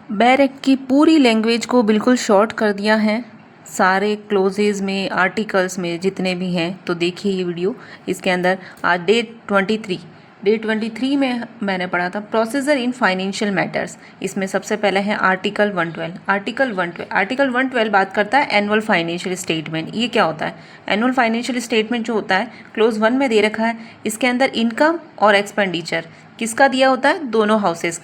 Barrack की पूरी language को बिल्कुल शॉर्ट कर दिया है, सारे क्लोजेज में, आर्टिकल्स में जितने भी हैं। तो देखिए ये वीडियो, इसके अंदर आज डे 23 में मैंने पढ़ा था प्रोसीजर इन फाइनेंशियल मैटर्स। इसमें सबसे पहले है आर्टिकल 112। आर्टिकल 112 बात करता है एनुअल फाइनेंशियल स्टेटमेंट। ये क्या होता है? एनुअल फाइनेंशियल स्टेटमेंट जो होता है क्लोज 1 में दे रखा है, इसके अंदर इनकम और एक्सपेंडिचर किसका दिया होता है? दोनों हाउसेस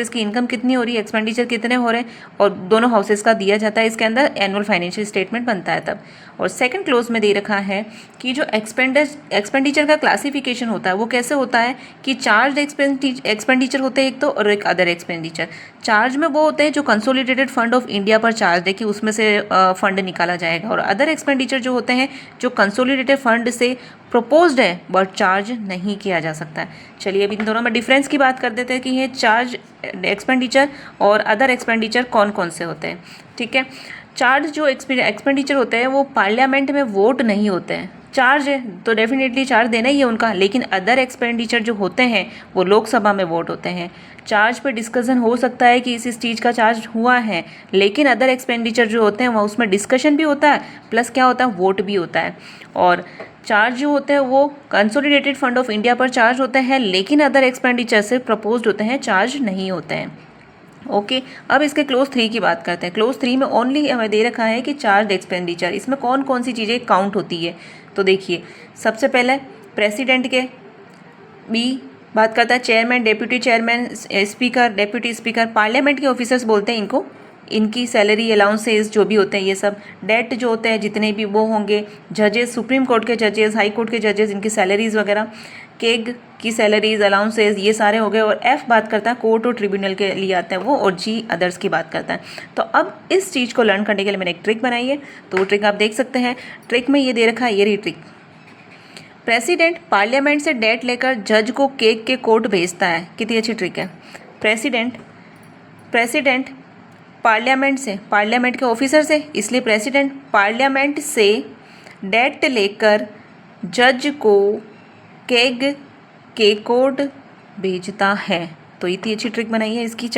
की इनकम कितनी हो रही है, एक्सपेंडिचर कितने हो रहे हैं, और दोनों हाउसेस का दिया जाता है। इसके अंदर एनुअल फाइनेंशियल स्टेटमेंट बनता है तब। और सेकंड क्लोज में दे रखा है कि जो एक्सपेंडिचर का क्लासिफिकेशन होता है वो कैसे होता है कि चार्ज एक्सपेंडिचर होते हैं एक तो, और एक अदर एक्सपेंडिचर। चार्ज में वो होते हैं जो कंसोलिडेटेड फंड ऑफ इंडिया पर चार्ज है कि उसमें से फंड निकाला जाएगा, और अदर एक्सपेंडिचर जो होते हैं जो कंसोलिडेटेड फंड से प्रपोज्ड है बट चार्ज नहीं किया जा सकता है। चलिए अब इन दोनों में डिफरेंस की बात कर देते हैं कि ये चार्ज एक्सपेंडिचर और अदर एक्सपेंडिचर कौन कौन से होते हैं। ठीक है, चार्ज जो एक्सपेंडिचर होते हैं वो पार्लियामेंट में वोट नहीं होते हैं। चार्ज है तो डेफिनेटली चार्ज देना ही है उनका, लेकिन अदर एक्सपेंडिचर जो होते हैं वो लोकसभा में वोट होते हैं। चार्ज पे डिस्कशन हो सकता है कि इस चीज़ का चार्ज हुआ है, लेकिन अदर एक्सपेंडिचर जो होते हैं वहाँ उसमें डिस्कशन भी होता है, प्लस क्या होता है, वोट भी होता है। और चार्ज जो होते हैं वो कंसोलिडेटेड फंड ऑफ इंडिया पर चार्ज होते हैं, लेकिन अदर एक्सपेंडिचर से प्रपोज्ड होते हैं, चार्ज नहीं होते हैं। ओके, अब इसके क्लोज 3 की बात करते हैं। क्लोज 3 में ओनली हमें दे रखा है कि चार्ज एक्सपेंडिचर, इसमें कौन कौन सी चीज़ें काउंट होती है। तो देखिए सबसे पहले प्रेसिडेंट के, बी बात करता है chairman, deputy chairman, speaker, deputy speaker, parliament के ऑफिसर्स बोलते हैं इनको, इनकी सैलरी अलाउंसेस जो भी होते हैं ये सब, डेट जो होते हैं जितने भी वो होंगे, जजेस, सुप्रीम कोर्ट के जजेस, हाई कोर्ट के जजेस, इनकी सैलरीज वगैरह, केग की सैलरीज, अलाउंसेस, ये सारे हो गए। और एफ बात करता है कोर्ट और ट्रिब्यूनल के लिए आता है वो, और जी अदर्स की बात करता है। तो अब इस चीज़ को लर्न करने के लिए मैंने एक ट्रिक बनाई है, तो वो ट्रिक आप देख सकते हैं। ट्रिक में ये दे रखा है, ये रही ट्रिक। प्रेसिडेंट पार्लियामेंट से डेट लेकर जज को केक के कोर्ट भेजता है। कितनी अच्छी ट्रिक है। प्रेसिडेंट पार्लियामेंट से, पार्लियामेंट के ऑफिसर से, इसलिए प्रेसिडेंट पार्लियामेंट से डेट लेकर जज को केग के कोर्ट भेजता है। तो इतनी अच्छी ट्रिक बनाई है इसकी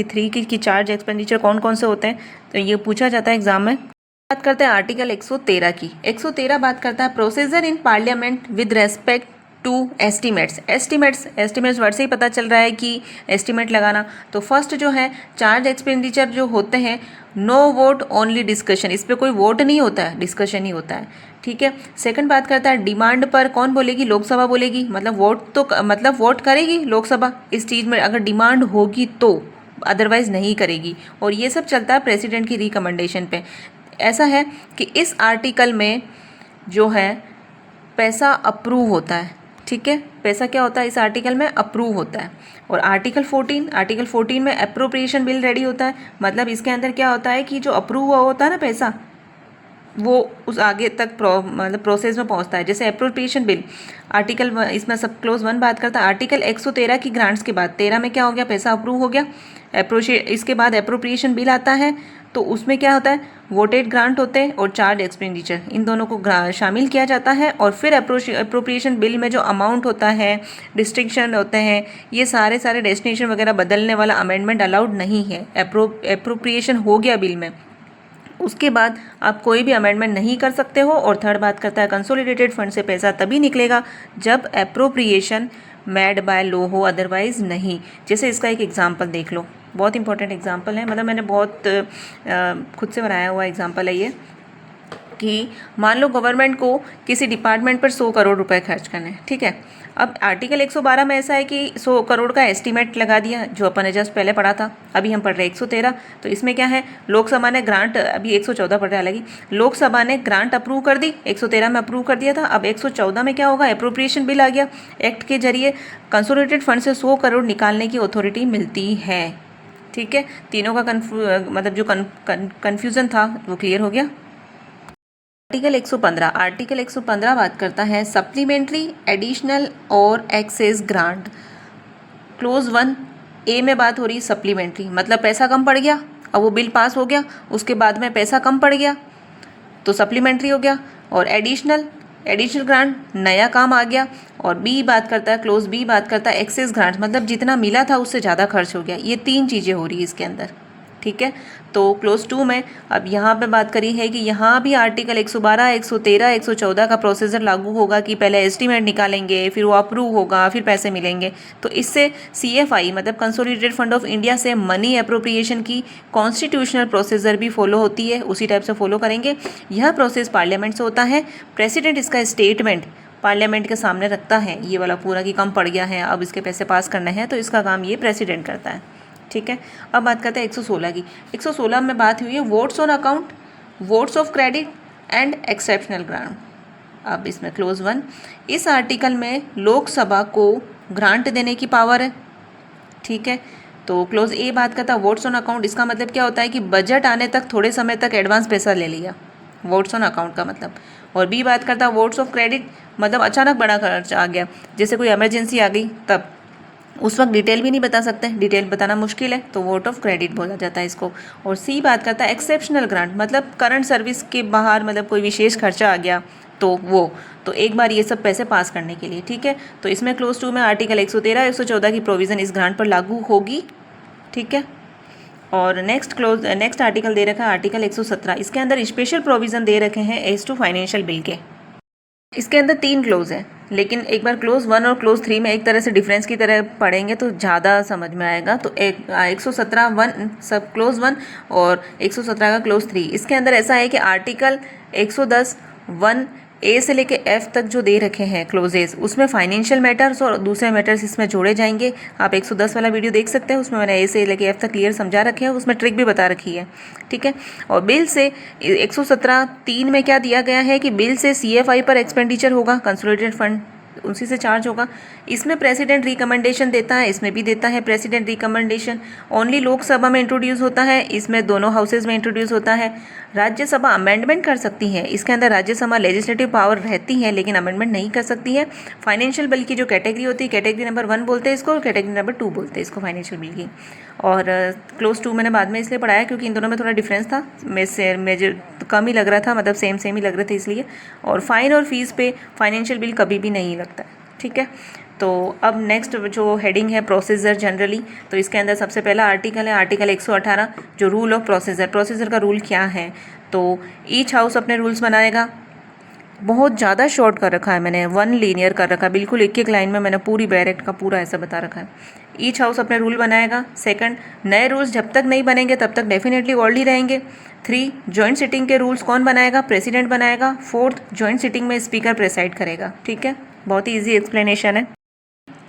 3 की चार्ज एक्सपेंडिचर कौन कौन से होते हैं, तो ये पूछा जाता है एग्जाम में। बात करते हैं आर्टिकल 113 की। 113 बात करता है procedure in parliament with respect to estimates word से ही पता चल रहा है कि एस्टिमेट लगाना। तो फर्स्ट जो है चार्ज एक्सपेंडिचर जो होते हैं, नो वोट ओनली डिस्कशन, इस पर कोई वोट नहीं होता है, डिस्कशन ही होता है। ठीक है। सेकंड बात करता है डिमांड पर, कौन बोलेगी? लोकसभा बोलेगी, मतलब वोट करेगी लोकसभा इस चीज़ में अगर डिमांड होगी तो, अदरवाइज नहीं करेगी। और ये सब चलता है प्रेसिडेंट की रिकमेंडेशन पे। ऐसा है कि इस आर्टिकल में जो है पैसा अप्रूव होता है। ठीक है, पैसा क्या होता है इस आर्टिकल में? अप्रूव होता है। और आर्टिकल 14 में अप्रोप्रिएशन बिल रेडी होता है। मतलब इसके अंदर क्या होता है कि जो अप्रूव हुआ होता है ना पैसा, वो उस आगे तक मतलब प्रोसेस में पहुंचता है। जैसे अप्रोप्रिएशन बिल आर्टिकल इसमें सब क्लोज 1 बात करता है। आर्टिकल 113 की ग्रांट्स के बाद 13 में क्या हो गया? पैसा अप्रूव हो गया। इसके बाद अप्रोप्रिएशन बिल आता है, तो उसमें क्या होता है? वोटेड ग्रांट होते हैं और चार्ज एक्सपेंडिचर, इन दोनों को शामिल किया जाता है। और फिर अप्रोप्रिएशन बिल में जो अमाउंट होता है, डिस्टिंक्शन होते हैं, ये सारे डेस्टिनेशन वगैरह बदलने वाला अमेंडमेंट अलाउड नहीं है। अप्रोप्रिएशन हो गया बिल में, उसके बाद आप कोई भी अमेंडमेंट नहीं कर सकते हो। और थर्ड बात करता है कंसोलिडेटेड फंड से पैसा तभी निकलेगा जब अप्रोप्रिएशन मेड बाय लॉ हो, अदरवाइज नहीं। जैसे इसका एक एग्जांपल देख लो, बहुत इंपॉर्टेंट एग्जांपल है, मतलब मैंने बहुत खुद से बनाया हुआ एग्जांपल है ये, कि मान लो गवर्नमेंट को किसी डिपार्टमेंट पर 100 करोड़ रुपए खर्च करने हैं। ठीक है, अब आर्टिकल 112 में ऐसा है कि 100 करोड़ का एस्टीमेट लगा दिया, जो अपन ने जस्ट पहले पढ़ा था। अभी हम पढ़ रहे हैं 113। तो इसमें क्या है, लोकसभा ने ग्रांट, अभी 114 पढ़ रहे हैं हालांकि, लोकसभा ने ग्रांट अप्रूव कर दी, 113 में अप्रूव कर दिया था। अब 114 में क्या होगा? अप्रोप्रिएशन बिल आ गया। एक्ट के जरिए कंसोलिडेटेड फंड से 100 करोड़ निकालने की अथॉरिटी मिलती है। ठीक है, तीनों का मतलब जो कन्फ्यूज़न था वो क्लियर हो गया। आर्टिकल 115 बात करता है सप्लीमेंट्री, एडिशनल और एक्सेस ग्रांट। क्लोज 1 ए में बात हो रही सप्लीमेंट्री, मतलब पैसा कम पड़ गया, अब वो बिल पास हो गया, उसके बाद में पैसा कम पड़ गया तो सप्लीमेंट्री हो गया। और एडिशनल ग्रांट, नया काम आ गया। और बी बात करता है, क्लोज बी बात करता है एक्सेस ग्रांट, मतलब जितना मिला था उससे ज़्यादा खर्च हो गया। ये 3 चीज़ें हो रही है इसके अंदर। ठीक है। तो क्लोज 2 में अब यहाँ पे बात करी है कि यहाँ भी आर्टिकल 112, 113, 114 का प्रोसीजर लागू होगा कि पहले एस्टीमेट निकालेंगे, फिर वो अप्रूव होगा, फिर पैसे मिलेंगे। तो इससे CFI मतलब कंसोलिडेटेड फंड ऑफ इंडिया से मनी अप्रोप्रिएशन की कॉन्स्टिट्यूशनल प्रोसीजर भी फॉलो होती है, उसी टाइप से फॉलो करेंगे। यह प्रोसेस पार्लियामेंट से होता है। प्रेसिडेंट इसका स्टेटमेंट पार्लियामेंट के सामने रखता है, ये वाला पूरा कि कम पड़ गया है, अब इसके पैसे पास करने हैं, तो इसका काम ये प्रेसिडेंट करता है, ठीक है। अब बात करते हैं 116 की। 116 में बात हुई है votes on account, votes of credit and exceptional grant. अब इसमें क्लोज 1, इस आर्टिकल में लोकसभा को ग्रांट देने की पावर है, ठीक है। तो क्लोज ए बात करता है वोट्स ऑन अकाउंट, इसका मतलब क्या होता है कि बजट आने तक थोड़े समय तक एडवांस पैसा ले लिया, वोट्स ऑन अकाउंट का मतलब। और बी बात करता है वोट्स ऑफ क्रेडिट, मतलब अचानक बड़ा खर्च आ गया, जैसे कोई इमरजेंसी आ गई तब, उस वक्त डिटेल भी नहीं बता सकते, डिटेल बताना मुश्किल है, तो वोट ऑफ क्रेडिट बोला जाता है इसको। और सी बात करता है एक्सेप्शनल ग्रांट, मतलब करंट सर्विस के बाहर मतलब कोई विशेष खर्चा आ गया तो वो, तो एक बार ये सब पैसे पास करने के लिए, ठीक है। तो इसमें क्लोज 2 में आर्टिकल 113, 114 की प्रोविज़न इस ग्रांट पर लागू होगी, ठीक है। और नेक्स्ट आर्टिकल दे रखा है आर्टिकल 117, इसके अंदर स्पेशल प्रोविज़न दे रखे हैं एज टू फाइनेंशियल बिल के। इसके अंदर 3 क्लोज हैं, लेकिन एक बार क्लोज 1 और क्लोज 3 में एक तरह से डिफरेंस की तरह पढ़ेंगे तो ज़्यादा समझ में आएगा। तो 117 1 सब क्लोज 1 और 117 का क्लोज 3। इसके अंदर ऐसा है कि आर्टिकल 110 1 ए से लेके एफ तक जो दे रखे हैं क्लोजेस, उसमें फाइनेंशियल मैटर्स और दूसरे मैटर्स इसमें जोड़े जाएंगे। आप 110 वाला वीडियो देख सकते हैं, उसमें मैंने ए से लेके एफ तक क्लियर समझा रखे हैं, उसमें ट्रिक भी बता रखी है, ठीक है। और बिल से 117 3 में क्या दिया गया है कि बिल से CFI पर एक्सपेंडिचर होगा, कंसोलिडेटेड फंड उसी से चार्ज होगा। इसमें प्रेसिडेंट रिकमेंडेशन देता है, इसमें भी देता है प्रेसिडेंट रिकमेंडेशन। ओनली लोकसभा में इंट्रोड्यूस होता है, इसमें दोनों हाउसेज में इंट्रोड्यूस होता है। राज्यसभा अमेंडमेंट कर सकती है, इसके अंदर राज्यसभा लेजिस्लेटिव पावर रहती है लेकिन अमेंडमेंट नहीं कर सकती है। फाइनेंशियल बिल की जो कैटेगरी होती है, कैटेगरी नंबर 1 बोलते हैं इसको और कैटेगरी नंबर 2 बोलते हैं इसको फाइनेंशियल बिल की। और क्लोज 2 मैंने बाद में इसलिए पढ़ाया क्योंकि इन दोनों में थोड़ा डिफरेंस था, मेजर कम ही लग रहा था, मतलब सेम ही लग रहे थे इसलिए। और फाइन और फीस पे फाइनेंशियल बिल कभी भी नहीं लगता है, ठीक है। तो अब नेक्स्ट जो हेडिंग है प्रोसीजर जनरली, तो इसके अंदर सबसे पहला आर्टिकल है आर्टिकल 118 जो रूल ऑफ प्रोसीजर। प्रोसीजर का रूल क्या है, तो ईच हाउस अपने रूल्स बनाएगा। बहुत ज़्यादा शॉर्ट कर रखा है मैंने, 1 लीनियर कर रखा है, बिल्कुल एक लाइन में मैंने पूरी बैरेक्ट का पूरा ऐसा बता रखा है। ईच हाउस अपने रूल बनाएगा। सेकंड, नए रूल्स जब तक नहीं बनेंगे तब तक डेफिनेटली ओल्ड ही रहेंगे। 3, जॉइंट सिटिंग के रूल्स कौन बनाएगा, प्रेसिडेंट बनाएगा। 4th, जॉइंट सिटिंग में स्पीकर प्रेसाइड करेगा, ठीक है। बहुत ही ईजी एक्सप्लेनेशन है।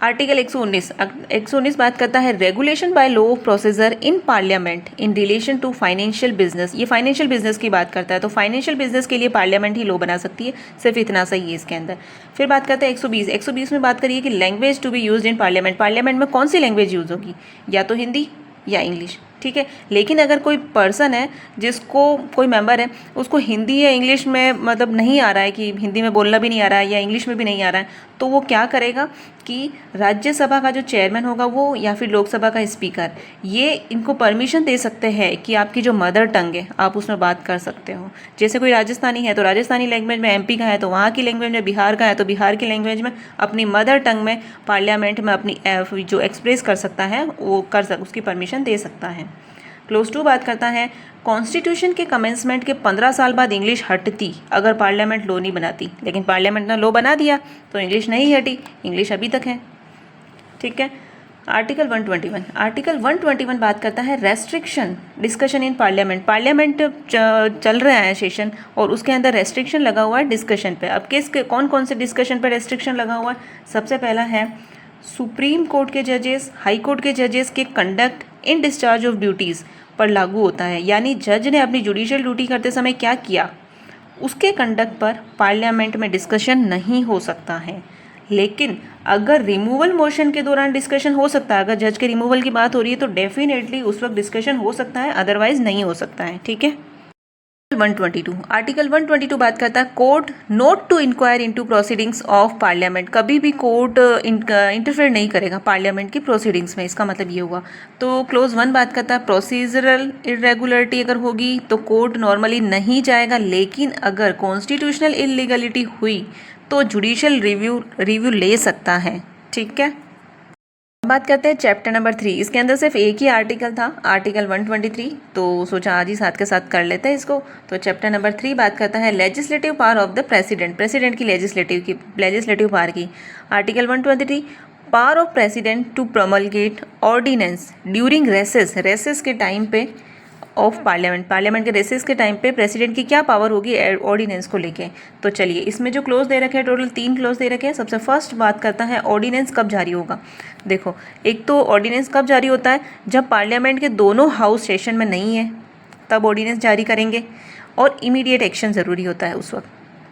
आर्टिकल 119 बात करता है regulation by law of procedure in parliament in relation to financial business. ये फाइनेंशियल बिजनेस की बात करता है, तो फाइनेंशियल बिजनेस के लिए पार्लियामेंट ही लॉ बना सकती है, सिर्फ इतना सही है इसके अंदर। फिर बात करते हैं 120 में बात करिए कि language to be used in parliament. Parliament में कौन सी लैंग्वेज यूज़ होगी, या तो हिंदी या इंग्लिश, ठीक है। लेकिन अगर कोई पर्सन है जिसको कोई मेंबर है उसको हिंदी या इंग्लिश में मतलब नहीं आ रहा है, कि हिंदी में बोलना भी नहीं आ रहा है या इंग्लिश में भी नहीं आ रहा है, तो वो क्या करेगा कि राज्यसभा का जो चेयरमैन होगा वो, या फिर लोकसभा का स्पीकर, ये इनको परमिशन दे सकते हैं कि आपकी जो मदर टंग है आप उसमें बात कर सकते हो। जैसे कोई राजस्थानी है तो राजस्थानी लैंग्वेज में, MP का है तो वहाँ की लैंग्वेज में, बिहार का है तो बिहार की लैंग्वेज में, अपनी मदर टंग में पार्लियामेंट में अपनी जो एक्सप्रेस कर सकता है वो उसकी परमिशन दे सकता है। क्लोज 2 बात करता है कॉन्स्टिट्यूशन के कमेंसमेंट के 15 साल बाद इंग्लिश हटती अगर पार्लियामेंट लॉ नहीं बनाती। लेकिन पार्लियामेंट ने लॉ बना दिया तो इंग्लिश नहीं हटी, इंग्लिश अभी तक है, ठीक है। आर्टिकल 121 बात करता है restriction discussion in parliament. Parliament चल रहा है सेशन और उसके अंदर रेस्ट्रिक्शन लगा हुआ है डिस्कशन पे। अब कौन कौन से डिस्कशन पे रेस्ट्रिक्शन लगा हुआ है, सबसे पहला है सुप्रीम कोर्ट के जजेस, हाई कोर्ट के जजेस के conduct in discharge of duties पर लागू होता है। यानी जज ने अपनी जुडिशियल ड्यूटी करते समय क्या किया, उसके कंडक्ट पर पार्लियामेंट में डिस्कशन नहीं हो सकता है। लेकिन अगर रिमूवल मोशन के दौरान डिस्कशन हो सकता है, अगर जज के रिमूवल की बात हो रही है तो डेफिनेटली उस वक्त डिस्कशन हो सकता है, अदरवाइज नहीं हो सकता है, ठीक है। आर्टिकल 122 बात करता है court not to inquire into proceedings of parliament. कभी भी कोर्ट इंटरफेयर नहीं करेगा पार्लियामेंट की प्रोसीडिंग्स में, इसका मतलब ये हुआ। तो क्लोज 1 बात करता है प्रोसीजरल इरेगुलरिटी अगर होगी तो कोर्ट नॉर्मली नहीं जाएगा, लेकिन अगर कॉन्स्टिट्यूशनल इलीगलिटी हुई तो जुडिशियल रिव्यू ले सकता है, ठीक है। बात करते हैं चैप्टर नंबर 3। इसके अंदर सिर्फ एक ही आर्टिकल था, आर्टिकल 123, तो सोचा आज ही साथ के साथ कर लेते हैं इसको। तो चैप्टर नंबर 3 बात करता है legislative power of the president, president की लेजिस्लेटिव पावर की। Article 123, power of president to promulgate ordinance during recess के टाइम पे ऑफ पार्लियामेंट, पार्लियामेंट के रेसेस के टाइम पे प्रेसिडेंट की क्या पावर होगी ऑर्डिनेंस को लेके। तो चलिए इसमें जो क्लोज दे रखे हैं, टोटल 3 क्लोज दे रखे हैं। सबसे फर्स्ट बात करता है ऑर्डिनेंस कब जारी होगा। देखो, एक तो ऑर्डिनेंस कब जारी होता है, जब पार्लियामेंट के दोनों हाउस सेशन में नहीं है तब ऑर्डिनेंस जारी करेंगे, और इमीडिएट एक्शन ज़रूरी होता है उस वक्त।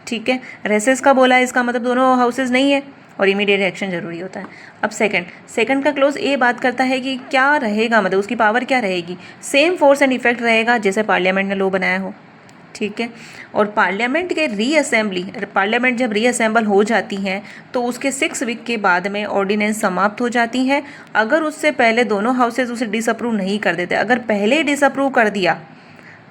ठीक है, रेसेस का बोला है, इसका मतलब दोनों हाउसेज नहीं है और इमीडिएट एक्शन ज़रूरी होता है। अब सेकंड का क्लोज ए बात करता है कि क्या रहेगा, मतलब उसकी पावर क्या रहेगी। सेम फोर्स एंड इफेक्ट रहेगा जैसे पार्लियामेंट ने लॉ बनाया हो। ठीक है, और पार्लियामेंट के रीअसेंबली, पार्लियामेंट जब रीअसेंबल हो जाती है तो उसके 6 वीक के बाद में ऑर्डिनेंस समाप्त हो जाती है। अगर उससे पहले दोनों हाउसेज उसे डिसअप्रूव नहीं कर देते, अगर पहले ही डिसअप्रूव कर दिया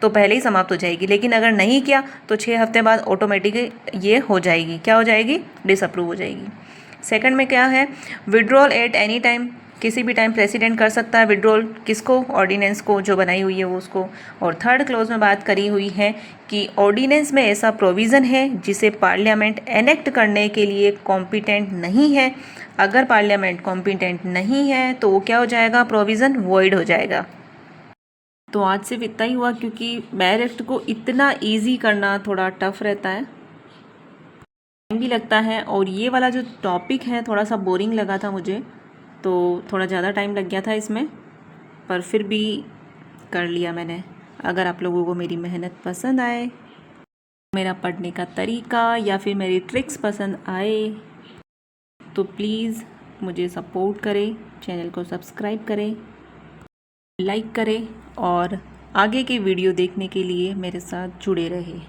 तो पहले ही समाप्त हो जाएगी, लेकिन अगर नहीं किया तो 6 हफ्ते बाद ऑटोमेटिकली ये हो जाएगी, क्या हो जाएगी, डिसअप्रूव हो जाएगी। सेकंड में क्या है, विड्रॉल एट एनी टाइम, किसी भी टाइम प्रेसिडेंट कर सकता है विड्रॉल, किसको, ऑर्डिनेंस को, जो बनाई हुई है वो उसको। और थर्ड क्लोज में बात करी हुई है कि ऑर्डिनेंस में ऐसा प्रोविज़न है जिसे पार्लियामेंट एनेक्ट करने के लिए कॉम्पिटेंट नहीं है। अगर पार्लियामेंट कॉम्पिटेंट नहीं है तो वो क्या हो जाएगा, प्रोविज़न वॉइड हो जाएगा। तो आज सिर्फ इतना ही हुआ, क्योंकि बैर एक्ट को इतना ईजी करना थोड़ा टफ रहता है, टाइम भी लगता है, और ये वाला जो टॉपिक है थोड़ा सा बोरिंग लगा था मुझे, तो थोड़ा ज़्यादा टाइम लग गया था इसमें, पर फिर भी कर लिया मैंने। अगर आप लोगों को मेरी मेहनत पसंद आए, मेरा पढ़ने का तरीका या फिर मेरी ट्रिक्स पसंद आए तो प्लीज़ मुझे सपोर्ट करें, चैनल को सब्सक्राइब करें, लाइक करें, और आगे के वीडियो देखने के लिए मेरे साथ जुड़े रहें।